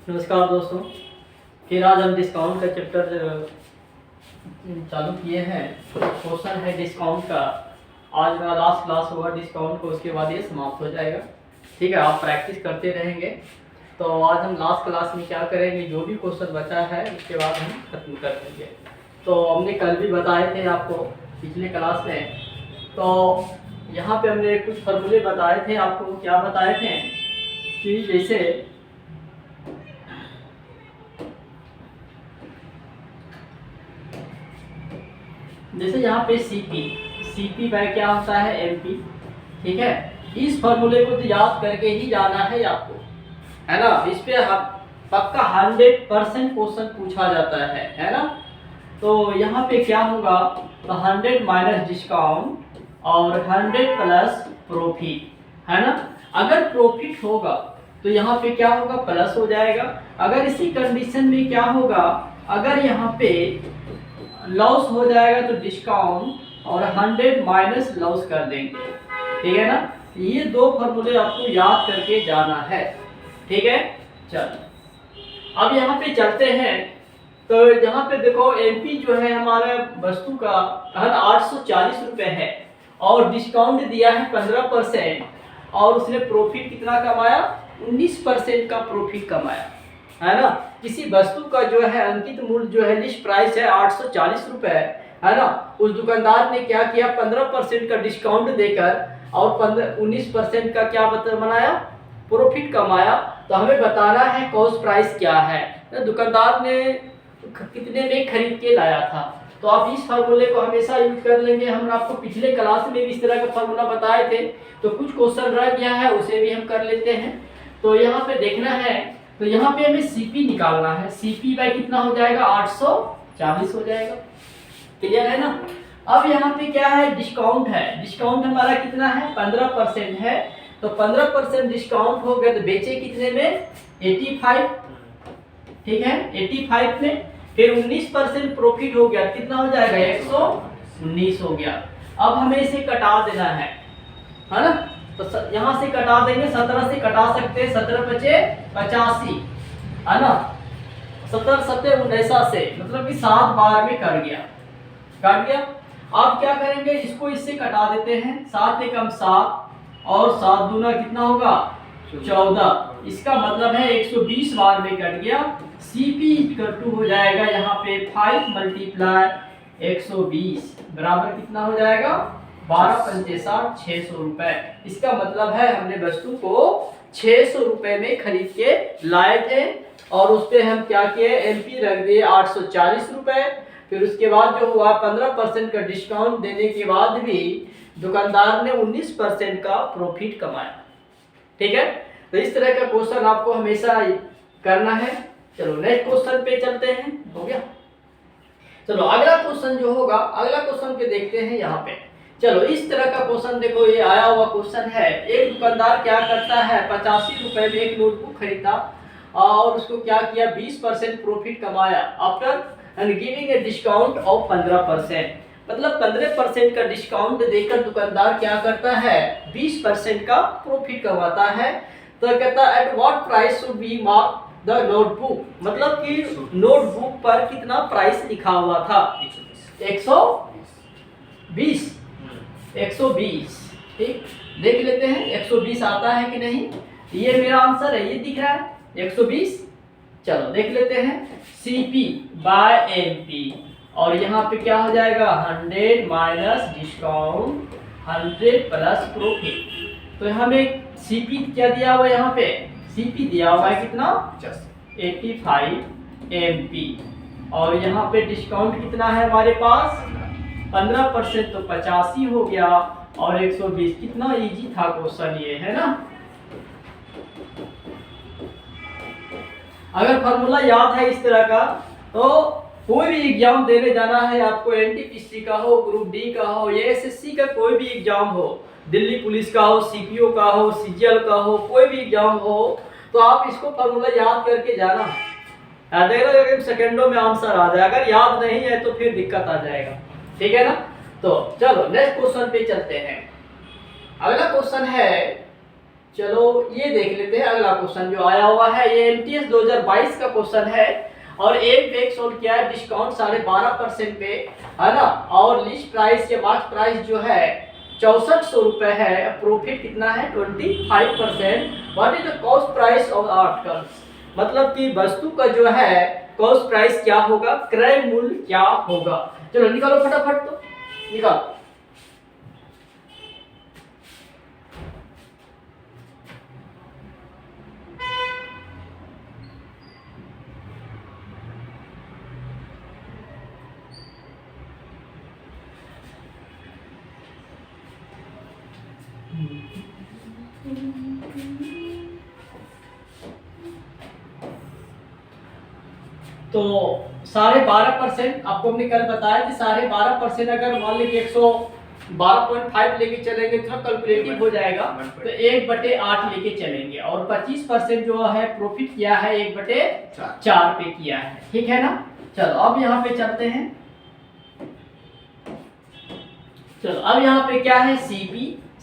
नमस्कार दोस्तों, फिर आज हम डिस्काउंट का चैप्टर चालू किए हैं। क्वेश्चन है डिस्काउंट का। आज मेरा लास्ट क्लास होगा डिस्काउंट को, उसके बाद ये समाप्त हो जाएगा। ठीक है, आप प्रैक्टिस करते रहेंगे। तो आज हम लास्ट क्लास में क्या करेंगे, जो भी क्वेश्चन बचा है उसके बाद हम खत्म कर देंगे। तो हमने कल भी बताए थे आपको पिछले क्लास में। तो यहाँ पे हमने कुछ फॉर्मूले बताए थे आपको। क्या बताए थे कि जैसे यहाँ पे सीपी बाय क्या होता है, एमपी। ठीक है, इस फॉर्मूले को तो याद करके ही जाना है आपको, है ना। इस पे पक्का 100% क्वेश्चन पूछा जाता है ना। तो यहाँ पे क्या होगा, तो 100 माइनस डिस्काउंट और 100 प्लस प्रॉफिट, है ना। अगर प्रॉफिट होगा तो यहाँ पे क्या होगा, प्लस हो जाएगा। अगर इसी कंडीशन में क्या होगा, अगर यहाँ पे लॉस हो जाएगा तो डिस्काउंट और 100 माइनस लॉस कर देंगे। ठीक है ना, ये दो फॉर्मूले आपको याद करके जाना है। ठीक है, चलो अब यहाँ पे चलते हैं। तो यहाँ पे देखो, एमपी जो है हमारा वस्तु का 840 रुपए है और डिस्काउंट दिया है 15%, और उसने प्रॉफिट कितना कमाया, 19% का प्रॉफिट कमाया, है ना। किसी वस्तु का जो है अंकित मूल्य जो है, लिस्ट प्राइस है 840 रुपए, है ना। उस दुकानदार ने क्या किया, 15% का डिस्काउंट देकर और 19% का क्या बनाया, प्रॉफिट कमाया। तो हमें बताना है कॉस्ट प्राइस क्या है, दुकानदार ने कितने में खरीद के लाया था। तो आप इस फार्मूले को हमेशा यूज कर लेंगे। हम आपको पिछले क्लास में भी इस तरह का फार्मूला बताए थे, तो कुछ क्वेश्चन रह गया है उसे भी हम कर लेते हैं। तो यहाँ पे देखना है, तो यहाँ पे हमें सीपी निकालना है। सीपी बाय कितना हो जाएगा, 840 हो जाएगा। क्लियर है ना। अब यहाँ पे क्या है, डिस्काउंट है। डिस्काउंट हमारा कितना है, 15% है। तो 15% डिस्काउंट हो गया तो बेचे कितने में, 85। ठीक है, 85 में। फिर 19% प्रॉफिट हो गया, कितना हो जाएगा, 119 हो गया। अब हमें इसे कटा देना है ना। तो यहाँ से कटा देंगे, 17 से कटा सकते हैं, 17 बचे 85, है ना। 17 7 19 से, मतलब कि 7 बार में कट गया। अब क्या करेंगे, इसको इससे कटा देते हैं। 7 एकम 7 और 7 दूना कितना होगा, 14। इसका मतलब है 120 बार में कट गया। सीपी इक्वल टू हो जाएगा यहाँ पे 5 मल्टीप्लाई 120 बराबर कितना हो जाएगा, 12 पंचे 60, 600 रुपए। इसका मतलब है हमने वस्तु को 600 रुपए में खरीद के लाए थे, और उस पे हम क्या किए, एमपी रख दिए 840 रुपए। फिर उसके बाद जो हुआ, 15% का डिस्काउंट देने के बाद भी दुकानदार ने 19% का प्रॉफिट कमाया। ठीक है, तो इस तरह का क्वेश्चन आपको हमेशा करना है। चलो नेक्स्ट क्वेश्चन पे चलते हैं। हो गया, चलो अगला क्वेश्चन जो होगा, अगला क्वेश्चन पे देखते हैं यहाँ पे। चलो इस तरह का क्वेश्चन देखो, ये आया हुआ क्वेश्चन है। एक दुकानदार क्या करता है, 85 रुपए में एक नोटबुक खरीदा और उसको क्या किया, 20% प्रॉफिट कमाया after giving a discount of 15%। मतलब 15% का डिस्काउंट देकर दुकानदार क्या करता है, 20% का प्रॉफिट कमाता है। तो कहता है at what price should be mark the notebook, मतलब कि नोटबुक पर कितना प्राइस लिखा हुआ था, 120। 120, ठीक, देख लेते हैं 120 आता है कि नहीं। ये मेरा आंसर है, ये दिख रहा है 120। चलो देख लेते हैं, सीपी बाय एमपी, और यहाँ पे क्या हो जाएगा, 100 माइनस डिस्काउंट 100 प्लस प्रॉफिट। तो हमें सीपी क्या दिया हुआ है, यहाँ पे सीपी दिया हुआ है कितना, 85 एमपी, और यहाँ पे डिस्काउंट कितना है हमारे पास, 15%, तो 85 हो गया, और 120। कितना इजी था क्वेश्चन ये, है ना। अगर फॉर्मूला याद है इस तरह का, तो कोई भी एग्जाम देने जाना है आपको, एनटीपीसी का हो, ग्रुप डी का हो, या एसएससी का कोई भी एग्जाम हो, दिल्ली पुलिस का हो, सीपीओ का हो, सीजीएल का हो, कोई भी एग्जाम हो, तो आप इसको फॉर्मूला याद करके जाना। याद सेकेंडों में आंसर आ जाए। अगर याद नहीं है तो फिर दिक्कत आ जाएगा। ठीक है ना। तो चलो नेक्स्ट क्वेश्चन पे चलते हैं। अगला क्वेश्चन है, चलो ये देख लेते हैं अगला क्वेश्चन जो आया हुआ है, ये एमटीएस 2022 का क्वेश्चन है और एक पे सोल्व किया है, डिस्काउंट 12.5% पे, है ना, और लिस्ट प्राइस या मार्क प्राइस जो है 6400 रुपए है, प्रॉफिट कितना है 25%। What is the cost price of articles, मतलब कि वस्तु का जो है कॉस्ट प्राइस क्या होगा, क्रय मूल्य क्या होगा। चलो निकालो फटाफट, तो निकालो। तो 12.5% आपको हमने कल बताया कि 12.5% अगर मान लीजिए 112.5 लेके चलेंगे तो कैलकुलेटिव हो जाएगा, तो 1/8 लेके चलेंगे, और 25% जो है प्रॉफिट किया है 1/4 पे किया है, ठीक है ना। चलो अब यहाँ पे चलते हैं। चलो अब यहाँ पे क्या है,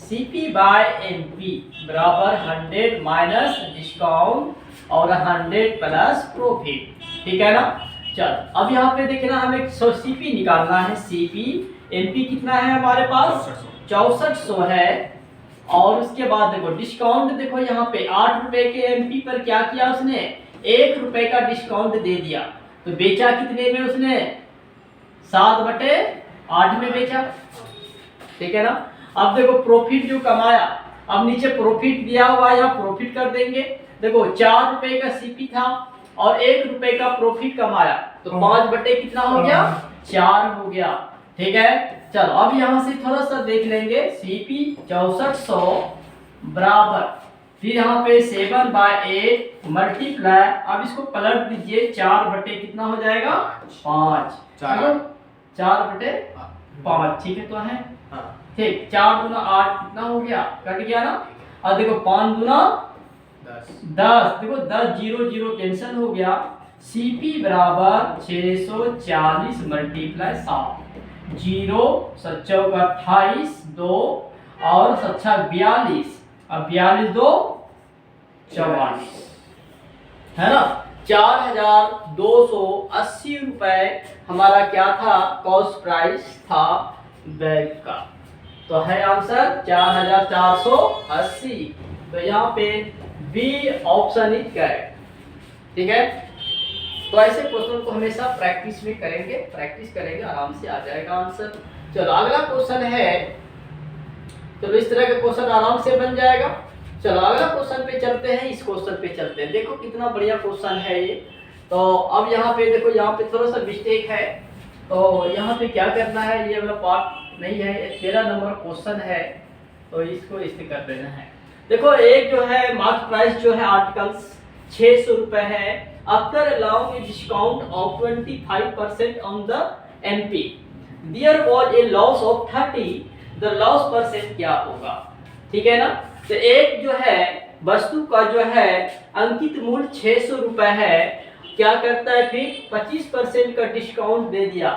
सीपी बाय एमपी बराबर 100 माइनस डिस्काउंट और 100 प्लस प्रॉफिट, ठीक है ना। चलो अब यहाँ पे देखना हमें सीपी निकालना है, सीपी एमपी कितना है हमारे पास 6400 है, और उसके बाद देखो डिस्काउंट, देखो यहाँ पे 8 रुपए के एमपी पर क्या किया उसने, 1 रुपए का डिस्काउंट दे दिया, तो बेचा कितने में उसने 7/8 में बेचा, ठीक है ना। अब देखो प्रॉफिट जो कमाया, अब नीचे प्रॉफिट दिया हुआ है, यहाँ प्रॉफिट कर देंगे। देखो 4 रुपए का सीपी था और 1 रुपए का प्रॉफिट कमाया, तो 5 कितना हो गया 4 हो गया, ठीक है। चलो अब यहाँ से थोड़ा सा देख लेंगे, सीपी 6400 बराबर, फिर यहाँ पे 7/8 मल्टीप्लाई, अब इसको पलट दीजिए, 4 कितना हो जाएगा 5, 4/5, ठीक है, तो है ठीक, 4 दूना 8 कितना हो गया, कट गया ना। और देखो 5 दूना 10, देखो 10 0 0 कैंसिल हो गया, सीपी बराबर 640 मल्टीप्लाई 7, 0 7 28 2 और 7 42, अब 42 2 44, है ना। 4280 रुपए हमारा क्या था, कॉस्ट प्राइस था बैग का, तो है आंसर 4480। तो यहाँ पे बी ऑप्शन इज करेक्ट, ठीक है। तो ऐसे क्वेश्चन को हमेशा प्रैक्टिस में करेंगे, आराम से आ जाएगा आंसर। चलो अगला क्वेश्चन है, चलो इस तरह का क्वेश्चन आराम से बन जाएगा। चलो अगला क्वेश्चन पे चलते हैं, इस क्वेश्चन पे चलते हैं, देखो कितना बढ़िया क्वेश्चन है ये। तो अब यहाँ पे देखो, यहाँ पे थोड़ा सा मिस्टेक है, तो यहाँ पे क्या करना है, ये वाला पार्ट नहीं है, 13 नंबर क्वेश्चन है, तो इसको इस कर देना है। देखो एक जो है मार्क प्राइस जो है आर्टिकल्स 600 रुपए है, after allowing discount of 25% on the MP, there was a loss of 30, the loss percent क्या होगा, ठीक है ना। तो एक जो है वस्तु का जो है अंकित मूल्य 600 रुपए है, क्या करता है फिर 25% का डिस्काउंट दे दिया,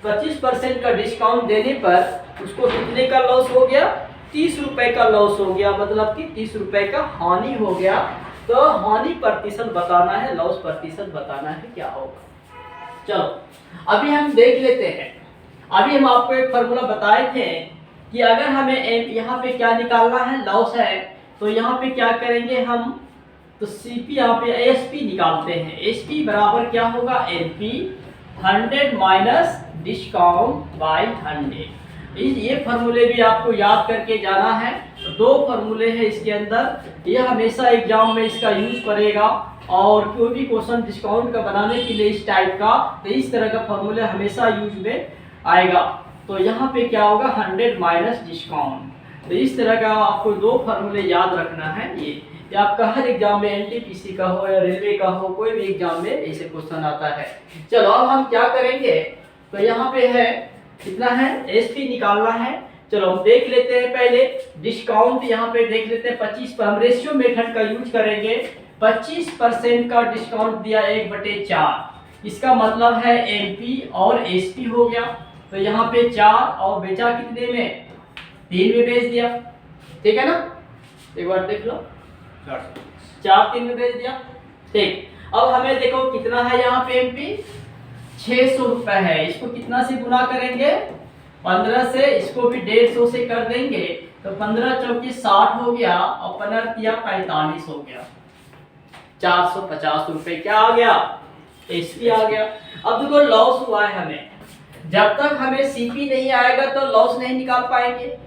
25% का डिस्काउंट देने पर उसको कितने का लॉस हो गया, 30 रुपए का लॉस हो गया, मतलब कि 30 रुपए का हानि हो गया। तो हानि प्रतिशत बताना है, लॉस प्रतिशत बताना है क्या होगा। चलो अभी हम देख लेते हैं, अभी हम आपको एक फॉर्मूला बताए थे कि अगर हमें यहाँ पे क्या निकालना है, लॉस है, तो यहाँ पे क्या करेंगे हम, तो सीपी यहाँ पे एसपी निकालते हैं, एसपी बराबर क्या होगा एनपी 100 माइनस डिस्काउंट बाय 100। ये फार्मूले भी आपको याद करके जाना है, तो 2 फार्मूले हैं इसके अंदर, ये हमेशा एग्जाम में इसका यूज करेगा, और कोई भी क्वेश्चन डिस्काउंट का बनाने के लिए इस टाइप का, तो इस तरह का फार्मूले हमेशा यूज में आएगा। तो यहाँ पे क्या होगा 100 माइनस डिस्काउंट, तो इस तरह का आपको 2 फार्मूले याद रखना है। ये आपका हर एग्जाम में एनटीपीसी का हो या रेलवे का हो, कोई भी एग्जाम में ऐसे क्वेश्चन आता है। चलो अब हम क्या करेंगे, तो यहाँ पे है कितना है, एसपी निकालना है। चलो हम देख लेते हैं पहले डिस्काउंट, यहाँ पे देख लेते हैं 25 पर, हम रेशियो मेथड का यूज करेंगे। 25% का डिस्काउंट दिया 1/4, इसका मतलब है एमपी और एसपी हो गया, तो यहाँ पे 4 और बेचा कितने में 3 में बेच दिया, ठीक है ना। एक बार देख लो, 4 3 में भेज दिया। ठीक, अब हमें देखो कितना है यहाँ पे एमपी 600 रुपए है। इसको कितना से गुना करेंगे? 15 से। इसको भी 150 से कर देंगे तो 15 चौकी 60 हो गया और 15 तिया 45 हो गया। 450 रुपए क्या आ गया? एसपी आ गया। अब देखो लॉस हुआ है हमें, जब तक हमें सीपी नहीं आएगा तो लॉस नहीं निकाल पाएंगे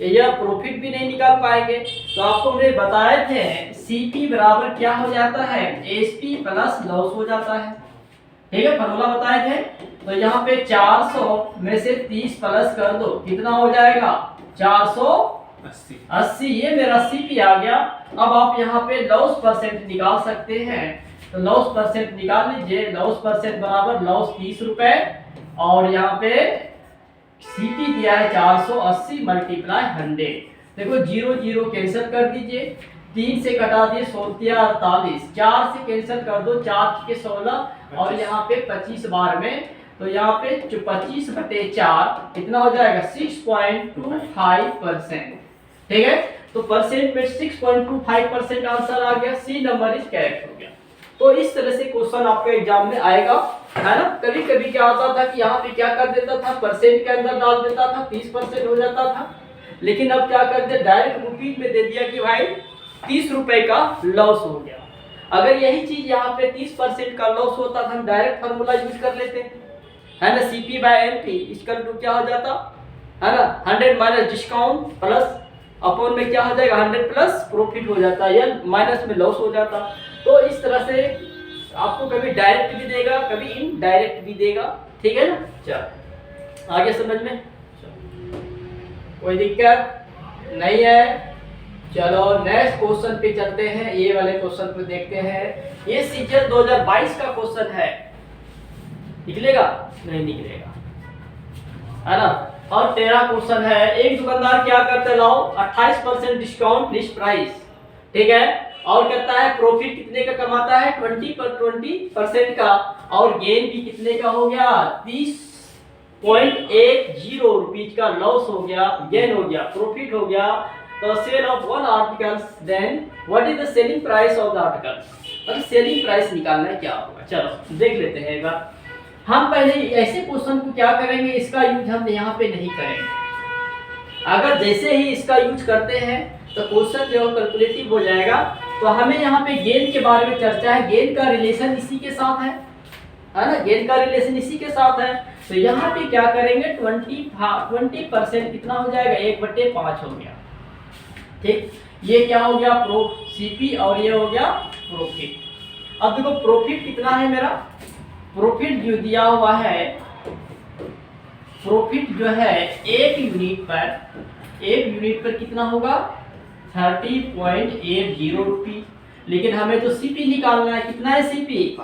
या प्रॉफिट भी नहीं निकाल पाएंगे। तो आपको हमने बताए थे सीपी बराबर क्या हो जाता है? एसपी प्लस लॉस हो जाता है। ठीक है, फॉर्मूला बताए थे। तो यहाँ पे 400 में से 30 प्लस कर दो, कितना हो जाएगा? 480। ये मेरा सीपी आ गया। अब आप यहाँ पे लॉस परसेंट निकाल सकते हैं। तो लॉस परसेंट निकाल लीजिए। लॉस परसेंट बराबर लॉस 30 रुपए और यहाँ पे सीपी दिया है 480 मल्टीप्लाई 100। देखो 0 0 कैंसिल कर दीजिए, 3 से कटा दिए 48, 4 से कैंसिल कर दो, 4 के 16 और यहाँ पे 25 बार में, तो यहाँ पे 25/4 कितना हो जाएगा? 6.25%। ठीक है, तो परसेंट में 6.25% आंसर आ गया। सी नंबर इज करेक्ट हो गया। तो इस तरह से क्वेश्चन आपके एग्जाम में आएगा, है ना। कभी कभी क्या होता था कि यहाँ पे क्या कर देता था, परसेंट के अंदर डाल देता था, 30% हो जाता था। लेकिन अब क्या कर दे, डायरेक्ट रुपीज में दे दिया कि भाई 30 रुपए का लॉस हो गया। अगर यही चीज यहाँ पे 30% का लॉस होता था, हम डायरेक्ट फार्मूला यूज कर लेते, है ना। सीपी बाय एमपी इसका टू क्या हो जाता, है ना, 100 माइनस डिस्काउंट प्लस अपॉन में क्या हो जाएगा, 100 प्लस प्रॉफिट हो जाता है, या माइनस में लॉस हो जाता। तो इस तरह से आपको कभी डायरेक्ट भी देगा, कभी इनडायरेक्ट भी देगा। ठीक है ना। चलो आगे समझ में, कोई दिक्कत नहीं है। चलो नेक्स्ट क्वेश्चन पे चलते हैं। ये वाले क्वेश्चन पे देखते हैं। ये सीजन 2022 का क्वेश्चन है। निकलेगा? नहीं निकलेगा, है ना। और 13 क्वेश्चन है। एक दुकानदार क्या करते, लाओ 28% डिस्काउंट लिस्ट प्राइस, ठीक है, और कहता है प्रॉफिट कितने का कमाता है, 20% का, और गेन भी कितने का हो गया, 30.10 रुपीज का लॉस हो गया, गेन हो गया, प्रॉफिट हो गया। तो sale of one articles, then what is the selling price of the article. मतलब सेलिंग प्राइस निकालना है क्या होगा। चलो देख लेते हैं एक बार। हम पहले ऐसे क्वेश्चन को क्या करेंगे, इसका यूज हम यहाँ पे नहीं करेंगे। अगर जैसे ही इसका यूज करते हैं तो क्वेश्चन जो कैलकुलेटिव हो जाएगा। तो हमें यहाँ पे गेन के बारे में चर्चा है, गेन का रिलेशन इसी के साथ है ना, गेन का रिलेशन इसी के साथ है। तो यहाँ पे क्या करेंगे, 20% कितना हो जाएगा, 1/5 हो गया। ठीक, ये क्या हो गया, प्रो सीपी, और ये हो गया प्रॉफिट। अब देखो प्रॉफिट कितना है मेरा, प्रॉफिट जो दिया हुआ है, प्रॉफिट जो है एक यूनिट पर कितना होगा, 30.80 रुपीज। लेकिन हमें तो सीपी निकालना है, कितना है सीपी,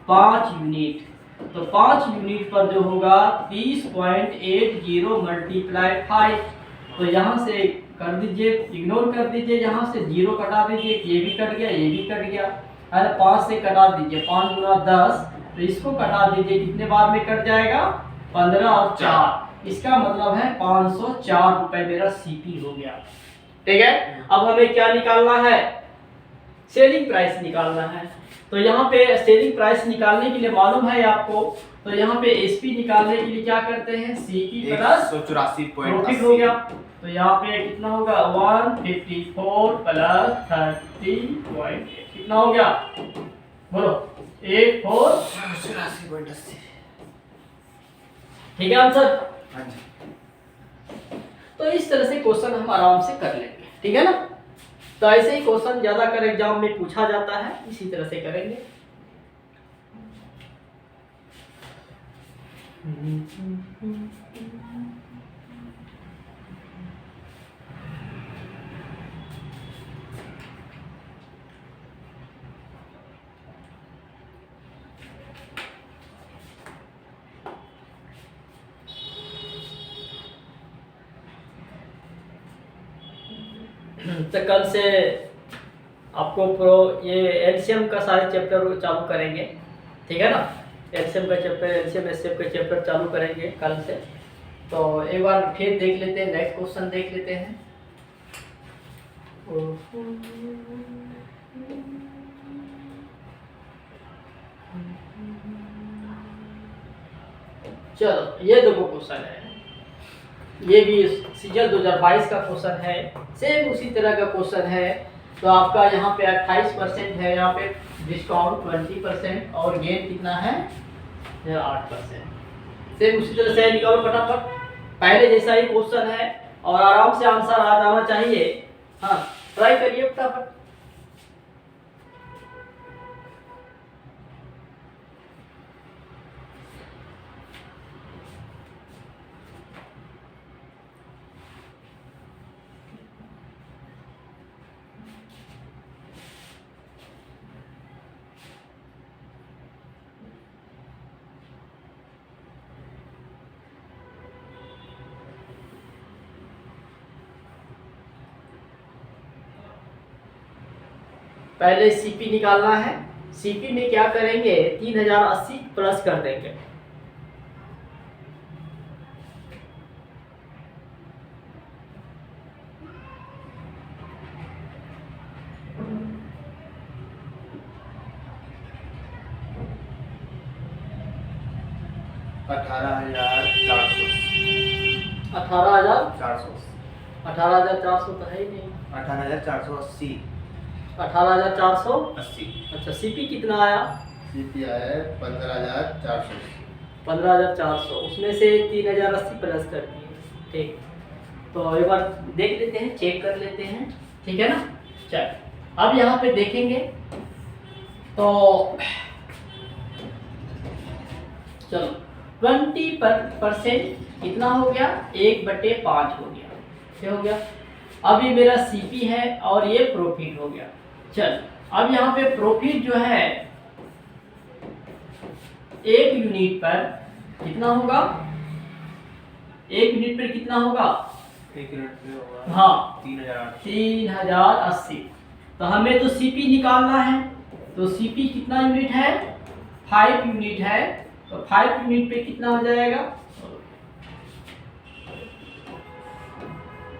5 यूनिट। तो 5 यूनिट पर जो होगा 30.80 मल्टीप्लाई 5। तो यहाँ से कर दीजिए, इग्नोर कर दीजिए, यहाँ से 0 कटा दीजिए, ये भी कट गया, ये भी कट गया। अरे 5 से कटा दीजिए, 5 गुना 10, तो इसको कटा दीजिए, कितने बार में कट जाएगा, 15 और 4। इसका मतलब है 504 रुपए मेरा सीपी हो गया। ठीक है, अब हमें क्या निकालना है, सेलिंग प्राइस निकालना है। तो यहाँ पे सेलिंग प्राइस निकालने के लिए मालूम है आपको, तो यहाँ पे एसपी निकालने के लिए क्या करते हैं, सीपी प्लस 184.80 हो गया। तो यहाँ पे कितना होगा, 154 प्लस 30.8 कितना हो गया, बोलो, 184.80। ठीक है आंसर। तो इस तरह से क्वेश्चन हम आराम से कर लेंगे, ठीक है ना। तो ऐसे ही क्वेश्चन ज्यादातर एग्जाम में पूछा जाता है, इसी तरह से करेंगे। तो कल से आपको ये एलसीएम का सारे चैप्टर चालू करेंगे, ठीक है ना। एलसीएम का चैप्टर, एलसीएम एससीएफ का चैप्टर चालू करेंगे कल से। तो एक बार फिर देख लेते हैं, नेक्स्ट क्वेश्चन देख लेते हैं। चलो ये देखो क्वेश्चन है, ये भी सीजन 2022 का क्वेश्चन है, सेम उसी तरह का क्वेश्चन है। तो आपका यहाँ पे 28% है, यहाँ पे डिस्काउंट 20% और गेन कितना है 8%। सेम उसी तरह से निकालो फटाफट, पहले जैसा ही क्वेश्चन है और आराम से आंसर आ जाना चाहिए। हाँ ट्राई करिए फटाफट। पहले सीपी निकालना है, सीपी में क्या करेंगे 3080 प्लस कर देंगे। अठारह हजार चार सौ 18,400 तो है ही नहीं। 18,480 18,480। अच्छा सीपी कितना आया? सीपी आया है 15,400। 15,400 उसमें से 3,080 प्लस कर दिए। ठीक, तो एक बार देख लेते हैं, चेक कर लेते हैं, ठीक है ना। चल अब यहाँ पे देखेंगे तो चलो 20% कितना हो गया 1/5 हो गया। क्या हो गया? अब ये मेरा सीपी है और ये प्रॉफिट हो गया। चल अब यहाँ पे प्रॉफिट जो है 1 यूनिट पर कितना होगा? 1 यूनिट पर कितना होगा? 1 यूनिट पे होगा हाँ 3,080। तो हमें तो सीपी निकालना है, तो सीपी कितना यूनिट है? 5 यूनिट है। तो 5 यूनिट पे कितना हो जाएगा?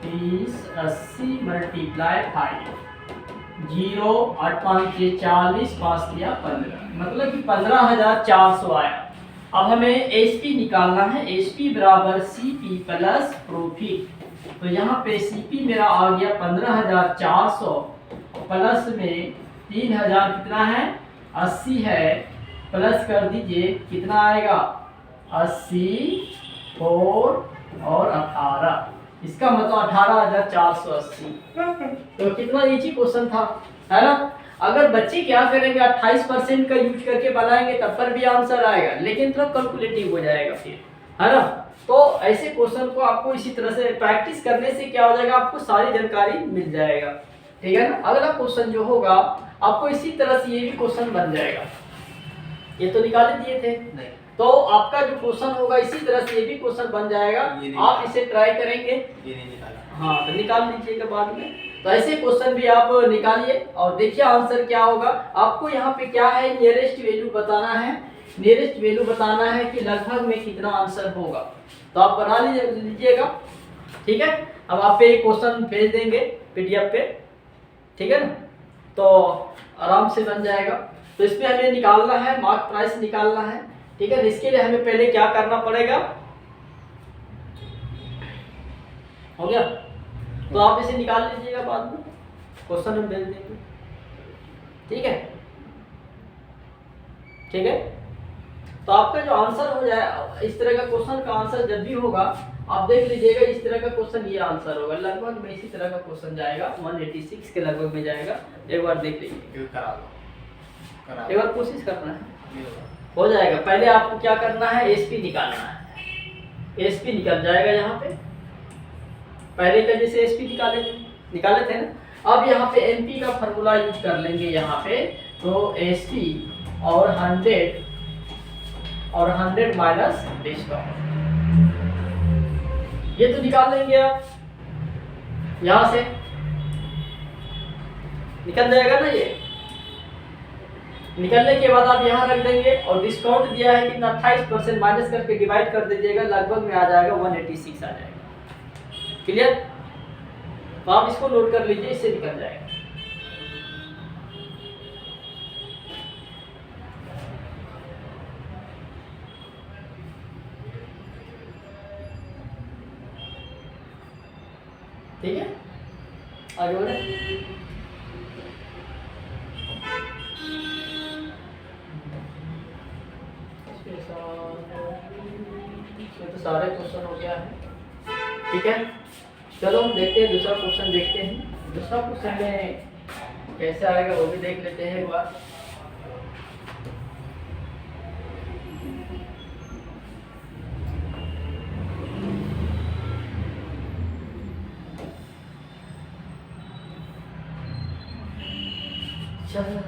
3080 मल्टीप्लाई 5, 0 8 5 6 40 5 दिया 15, मतलब कि 15,400 आया। अब हमें एसपी निकालना है, एसपी बराबर सीपी प्लस प्रॉफिट। तो यहाँ पे सीपी मेरा आ गया 15,400 प्लस में 3,000 कितना है 80 है, प्लस कर दीजिए कितना आएगा 80 4 और 18, इसका मतलब 18,480। तो कितना इजी क्वेश्चन था, है ना। अगर बच्चे क्या करेंगे 28% का यूज करके बनाएंगे तब पर भी आंसर आएगा, लेकिन थोड़ा कैलकुलेटिव हो जाएगा फिर, है ना। तो ऐसे क्वेश्चन को आपको इसी तरह से प्रैक्टिस करने से क्या हो जाएगा, आपको सारी जानकारी मिल जाएगा, ठीक है ना। अगला क्वेश्चन जो होगा आपको इसी तरह से ये भी क्वेश्चन बन जाएगा। ये तो निकाल दिए थे नहीं, तो आपका जो क्वेश्चन होगा इसी तरह से ये भी क्वेश्चन बन जाएगा। आप इसे ट्राई करेंगे, ये नहीं निकाला। हाँ तो निकाल लीजिएगा बाद में। तो ऐसे क्वेश्चन भी आप निकालिए और देखिए आंसर क्या होगा। आपको यहाँ पे क्या है नियरेस्ट वैल्यू बताना है, नियरेस्ट वैल्यू बताना है कि लगभग में कितना आंसर होगा। तो आप बना लीजिएगा, ठीक है। अब आप पे क्वेश्चन भेज देंगे PDF पे, ठीक है ना, तो आराम से बन जाएगा। तो इसमें हमें निकालना है मार्क प्राइस निकालना है, ठीक है। इसके लिए हमें पहले क्या करना पड़ेगा, हो गया। तो आप इसे निकाल लीजिएगा, बाद में क्वेश्चन हम भेज देंगे, ठीक है, ठीक है। तो आपका जो आंसर हो जाए इस तरह का क्वेश्चन का आंसर जब भी होगा आप देख लीजिएगा इस तरह का क्वेश्चन ये आंसर होगा, लगभग में इसी तरह का क्वेश्चन जाएगा 186 के लगभग में जाएगा। एक बार देख लीजिए, एक बार कोशिश करना है, हो जाएगा। पहले आपको क्या करना है एसपी निकालना है, एसपी निकल जाएगा यहाँ पे, पहले का जैसे एसपी निकाले थे ना। अब यहाँ पे एमपी का फॉर्मूला यूज कर लेंगे यहाँ पे, तो एसपी और 100 माइनस डिस्काउंट, ये तो निकाल लेंगे आप, यहाँ से निकल जाएगा ना। ये निकलने के बाद आप यहाँ रख देंगे और डिस्काउंट दिया है कितना 28% माइनस करके डिवाइड कर दीजिएगा, लगभग में आ जाएगा 186 आ जाएगा। क्लियर? तो आप इसको नोट कर लीजिए, इससे निकल जाएगा। ठीक है, आगे बढ़े। इसमें तो सारे क्वेश्चन हो गया है। ठीक है, चलो देखते हैं दूसरा क्वेश्चन, देखते हैं दूसरा क्वेश्चन में कैसे आएगा वो भी देख लेते हैं एक बार। चलो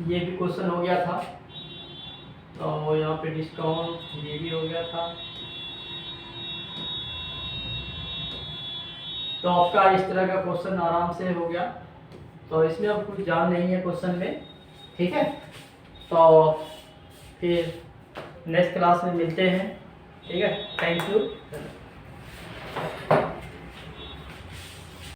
ये भी क्वेश्चन हो गया था, तो यहाँ पे डिस्काउंट ये भी हो गया था। तो आपका इस तरह का क्वेश्चन आराम से हो गया, तो इसमें अब कुछ जान नहीं है क्वेश्चन में। ठीक है, तो फिर नेक्स्ट क्लास में मिलते हैं। ठीक है, थैंक यू।